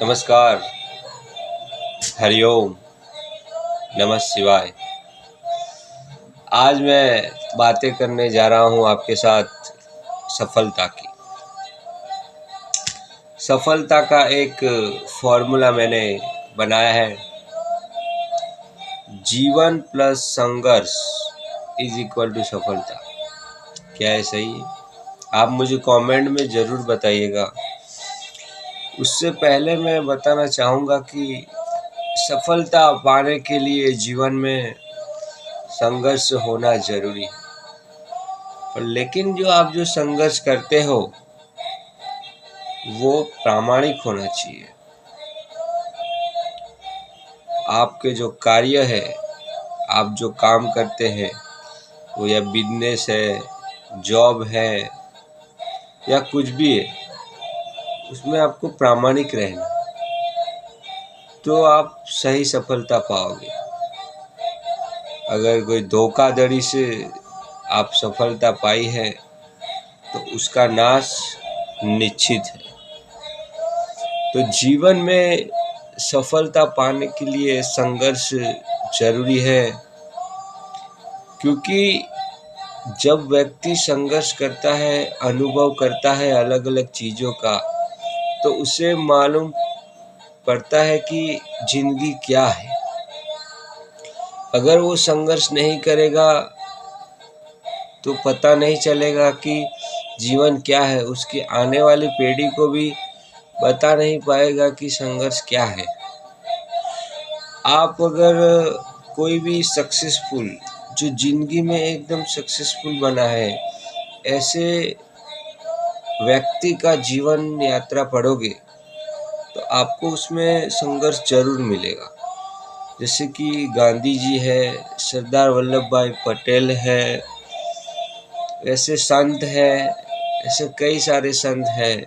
नमस्कार, हरिओम, नमः शिवाय। आज मैं बातें करने जा रहा हूँ आपके साथ सफलता की। सफलता का एक फॉर्मूला मैंने बनाया है। जीवन प्लस संघर्ष इज इक्वल टू सफलता। क्या है सही है? आप मुझे कमेंट में ज़रूर बताइएगा। उससे पहले मैं बताना चाहूँगा कि सफलता पाने के लिए जीवन में संघर्ष होना जरूरी है। पर लेकिन जो संघर्ष करते हो वो प्रामाणिक होना चाहिए। आपके जो कार्य है, आप जो काम करते हैं, वो या बिजनेस है, जॉब है या कुछ भी है, उसमें आपको प्रामाणिक रहना, तो आप सही सफलता पाओगे। अगर कोई धोखाधड़ी से आप सफलता पाई है तो उसका नाश निश्चित है। तो जीवन में सफलता पाने के लिए संघर्ष जरूरी है, क्योंकि जब व्यक्ति संघर्ष करता है, अनुभव करता है अलग अलग चीज़ों का, तो उसे मालूम पड़ता है कि जिंदगी क्या है। अगर वो संघर्ष नहीं करेगा तो पता नहीं चलेगा कि जीवन क्या है। उसकी आने वाली पीढ़ी को भी बता नहीं पाएगा कि संघर्ष क्या है। आप अगर कोई भी सक्सेसफुल, जो जिंदगी में एकदम सक्सेसफुल बना है, ऐसे व्यक्ति का जीवन यात्रा पढ़ोगे तो आपको उसमें संघर्ष जरूर मिलेगा। जैसे कि गांधी जी है, सरदार वल्लभ भाई पटेल है, ऐसे संत है, ऐसे कई सारे संत हैं।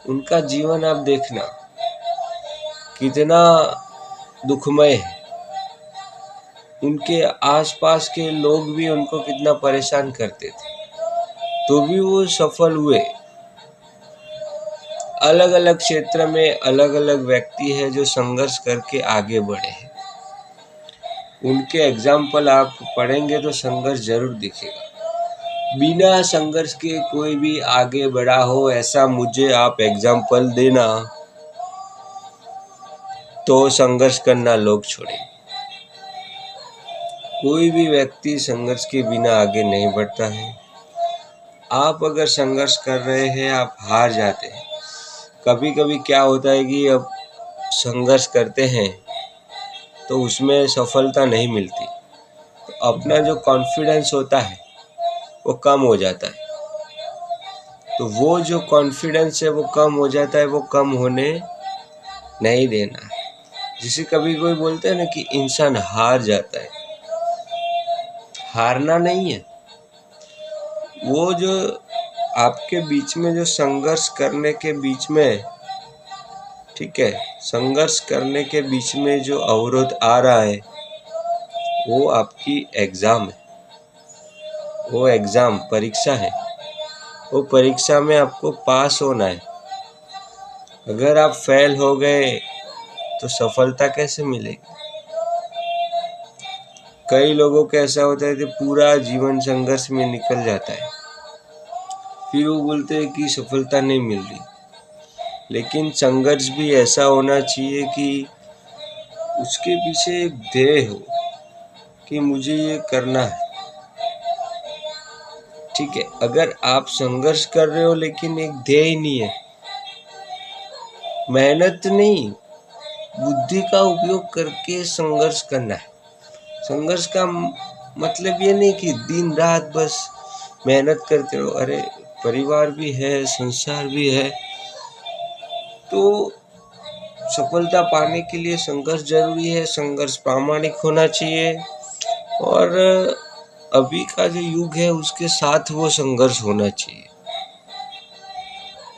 उनका जीवन आप देखना कितना दुखमय है। उनके आसपास के लोग भी उनको कितना परेशान करते थे, तो भी वो सफल हुए। अलग अलग क्षेत्र में अलग अलग व्यक्ति है जो संघर्ष करके आगे बढ़े हैं। उनके एग्जाम्पल आप पढ़ेंगे तो संघर्ष जरूर दिखेगा। बिना संघर्ष के कोई भी आगे बढ़ा हो ऐसा मुझे आप एग्जाम्पल देना, तो संघर्ष करना लोग छोड़ेंगे। कोई भी व्यक्ति संघर्ष के बिना आगे नहीं बढ़ता है। आप अगर संघर्ष कर रहे हैं, आप हार जाते हैं। कभी कभी क्या होता है कि अब संघर्ष करते हैं तो उसमें सफलता नहीं मिलती, तो अपना जो कॉन्फिडेंस होता है वो कम हो जाता है। तो वो जो कॉन्फिडेंस है वो कम हो जाता है, वो कम होने नहीं देना है। जिसे कभी कोई बोलते हैं ना कि इंसान हार जाता है, हारना नहीं है। वो जो आपके बीच में जो संघर्ष करने के बीच में, ठीक है, संघर्ष करने के बीच में जो अवरोध आ रहा है वो आपकी एग्जाम है। वो एग्जाम परीक्षा है। वो परीक्षा में आपको पास होना है। अगर आप फेल हो गए तो सफलता कैसे मिलेगी? कई लोगों को ऐसा होता है कि पूरा जीवन संघर्ष में निकल जाता है, फिर वो बोलते हैं कि सफलता नहीं मिल रही। लेकिन संघर्ष भी ऐसा होना चाहिए कि उसके पीछे एक ध्येय हो कि मुझे ये करना है। ठीक है, अगर आप संघर्ष कर रहे हो लेकिन एक ध्येय नहीं है, मेहनत नहीं, बुद्धि का उपयोग करके संघर्ष करना है। संघर्ष का मतलब ये नहीं कि दिन रात बस मेहनत करते रहो। अरे परिवार भी है, संसार भी है। तो सफलता पाने के लिए संघर्ष जरूरी है। संघर्ष प्रामाणिक होना चाहिए, और अभी का जो युग है उसके साथ वो संघर्ष होना चाहिए।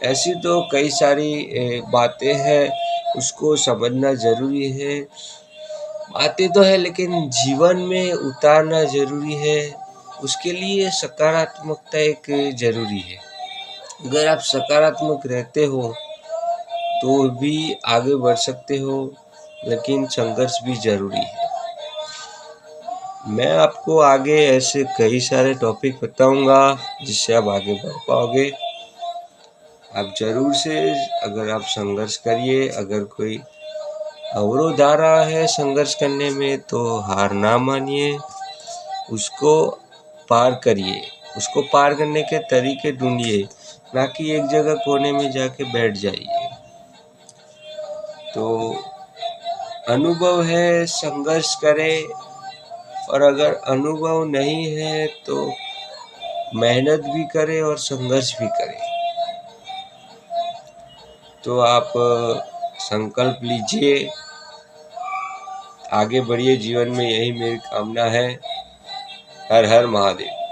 ऐसी तो कई सारी बातें हैं, उसको समझना जरूरी है। बातें तो है लेकिन जीवन में उतारना जरूरी है। उसके लिए सकारात्मकता एक जरूरी है। अगर आप सकारात्मक रहते हो तो भी आगे बढ़ सकते हो, लेकिन संघर्ष भी ज़रूरी है। मैं आपको आगे ऐसे कई सारे टॉपिक बताऊंगा जिससे आप आगे बढ़ पाओगे। आप ज़रूर से अगर आप संघर्ष करिए, अगर कोई अवरोध आ रहा है संघर्ष करने में तो हार ना मानिए, उसको पार करिए, उसको पार करने के तरीके ढूंढिए, ना कि एक जगह कोने में जाके बैठ जाइए। तो अनुभव है, संघर्ष करें, और अगर अनुभव नहीं है तो मेहनत भी करें और संघर्ष भी करें। तो आप संकल्प लीजिए, आगे बढ़िए जीवन में, यही मेरी कामना है। हर हर महादेव।